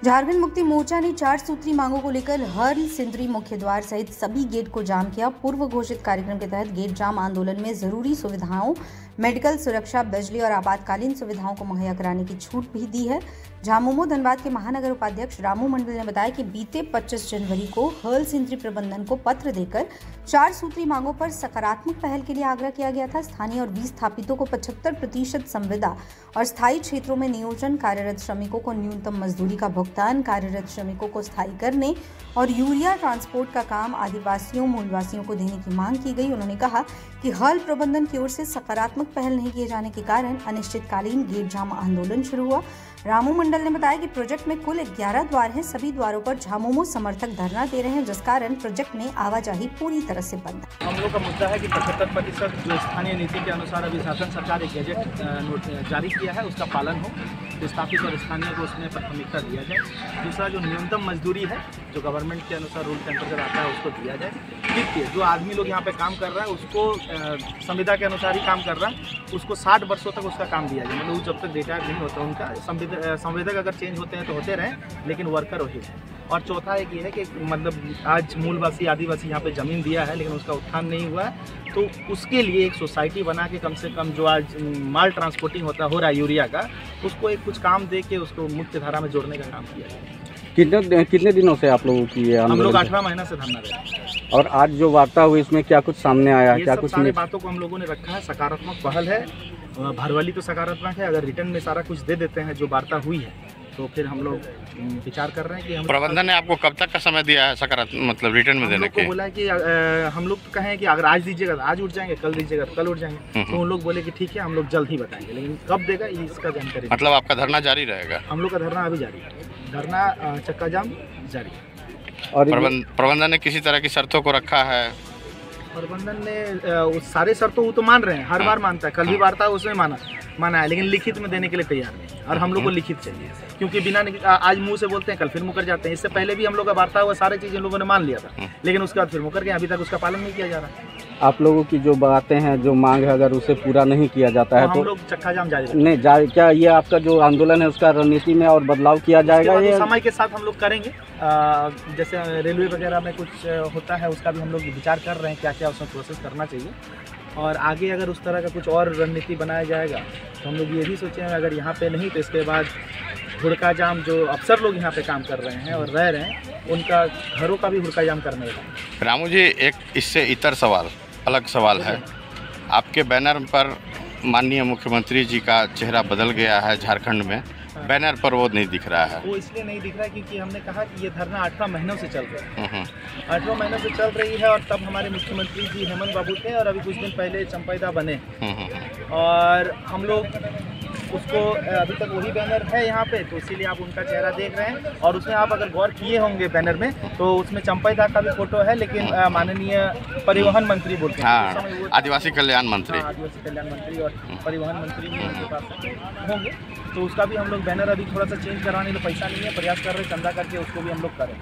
झारखंड मुक्ति मोर्चा ने 4 सूत्री मांगों को लेकर हर सिंदरी मुख्य द्वार सहित सभी गेट को जाम किया। पूर्व घोषित कार्यक्रम के तहत गेट जाम आंदोलन में जरूरी सुविधाओं, मेडिकल सुरक्षा, बिजली और आपातकालीन सुविधाओं को मुहैया कराने की छूट भी दी है। झामुमो धनबाद के महानगर उपाध्यक्ष रामू मंडल ने बताया कि बीते 25 जनवरी को हर्ल सिंदरी प्रबंधन को पत्र देकर 4 सूत्री मांगों पर सकारात्मक पहल के लिए आग्रह किया गया था। स्थानीय और विस्थापितों को 75% संविदा और स्थायी क्षेत्रों में नियोजन, कार्यरत श्रमिकों को न्यूनतम मजदूरी का भुगतान, कार्यरत श्रमिकों को स्थायी करने और यूरिया ट्रांसपोर्ट का काम आदिवासियों, मूलवासियों को देने की मांग की गई। उन्होंने कहा कि हर्ल प्रबंधन की ओर से सकारात्मक पहल नहीं किए जाने के कारण अनिश्चितकालीन गेट जाम आंदोलन शुरू हुआ। रामू मंडल ने बताया कि प्रोजेक्ट में कुल 11 द्वार हैं। सभी द्वारों पर झामुमो समर्थक धरना दे रहे हैं, जिस कारण प्रोजेक्ट में आवाजाही पूरी तरह से बंद है। हम लोग का मुद्दा है कि 75% जो स्थानीय नीति के अनुसार अभी शासन सरकार एक गैजेट जारी किया है, उसका पालन हो, विस्थापित और स्थानीय को उसमें प्राथमिकता दिया जाए। दूसरा, जो न्यूनतम मजदूरी है जो गवर्नमेंट के अनुसार रूल के अंतर्गत आता है, उसको दिया जाए। ठीक है, जो आदमी लोग यहाँ पे काम कर रहा है उसको संविदा के अनुसार ही काम कर रहा है, उसको 60 वर्षों तक उसका काम दिया जाए। मतलब जब तक रिटायर नहीं होता उनका संविदा अगर चेंज होते हैं तो होते रहें, लेकिन वर्कर वही है। और चौथा एक ये है कि मतलब आज मूलवासी आदिवासी यहाँ पे ज़मीन दिया है लेकिन उसका उत्थान नहीं हुआ है, तो उसके लिए एक सोसाइटी बना के कम से कम जो आज माल ट्रांसपोर्टिंग हो रहा है यूरिया का, उसको एक कुछ काम दे के उसको मुख्य धारा में जोड़ने का काम किया है। कितने दिनों से आप लोगों की हम लोग 18 महीना से धरना दे रहे हैं। और आज जो वार्ता हुई इसमें क्या कुछ सामने आया है? क्या कुछ सारी बातों को हम लोगों ने रखा है। सकारात्मक पहल है, भरवाली तो सकारात्मक है। अगर रिटर्न में सारा कुछ दे देते हैं जो वार्ता हुई है तो फिर हम लोग विचार कर रहे हैं कि हम प्रबंधन ने आपको कब तक का समय दिया है सकारात्मक मतलब रिटर्न में देने के? बोला है कि हम लोग तो कहें कि अगर आज दीजिएगा तो आज उठ जाएंगे, कल दीजिएगा तो कल उठ जाएंगे। तो उन लोग बोले कि ठीक है, हम लोग जल्द ही बताएंगे, लेकिन कब देगा इसका जानकारी। मतलब आपका धरना जारी रहेगा? हम लोग का धरना अभी जारी है, धरना चक्का जाम जारी है। और प्रबंधन ने किसी तरह की शर्तों को रखा है? प्रबंधन ने सारे शर्तों वो तो मान रहे हैं, हर बार मानता है। कल भी वार्ता उसमें माना है, लेकिन लिखित में देने के लिए तैयार नहीं। और हम लोग को लिखित चाहिए, क्योंकि बिना आज मुंह से बोलते हैं, कल फिर मुकर जाते हैं। इससे पहले भी हम लोग का वार्ता हुआ, सारी चीज़ इन लोगों ने मान लिया था, लेकिन उसके बाद फिर मुकर गए। अभी तक उसका पालन नहीं किया जा रहा। आप लोगों की जो बातें हैं, जो मांग है, अगर उसे पूरा नहीं किया जाता है तो हम लोग चक्का जाम जारी नहीं क्या ये आपका जो आंदोलन है उसका रणनीति में और बदलाव किया जाएगा? ये समय के साथ हम लोग करेंगे। जैसे रेलवे वगैरह में कुछ होता है, उसका भी हम लोग विचार कर रहे हैं क्या क्या उसमें प्रोसेस करना चाहिए। और आगे अगर उस तरह का कुछ और रणनीति बनाया जाएगा तो हम लोग ये भी सोचे हैं, अगर यहाँ पे नहीं तो इसके बाद हुड़का जाम, जो अफसर लोग यहाँ पे काम कर रहे हैं और रह रहे हैं, उनका घरों का भी हुड़का जाम करने का। रामू जी, एक इससे इतर सवाल, अलग सवाल है। आपके बैनर पर माननीय मुख्यमंत्री जी का चेहरा बदल गया है झारखंड में, बैनर पर वो नहीं दिख रहा है। वो इसलिए नहीं दिख रहा है क्योंकि हमने कहा कि ये धरना 18 महीनों से चल रही है। 18 महीनों से चल रही है, और तब हमारे मुख्यमंत्री जी हेमंत बाबू थे और अभी कुछ दिन पहले चंपैदा बने। और हम लोग उसको अभी तक वही बैनर है यहाँ पे, तो इसीलिए आप उनका चेहरा देख रहे हैं। और उसमें आप अगर गौर किए होंगे बैनर में, तो उसमें चंपैदा का भी फोटो है, लेकिन माननीय परिवहन मंत्री बोलते हैं, आदिवासी कल्याण मंत्री, आदिवासी कल्याण मंत्री और परिवहन मंत्री भी उनके पास होंगे। तो उसका भी हम लोग बैनर अभी थोड़ा सा चेंज करवाने में पैसा नहीं है, प्रयास कर रहे हैं, चंदा करके उसको भी हम लोग करें।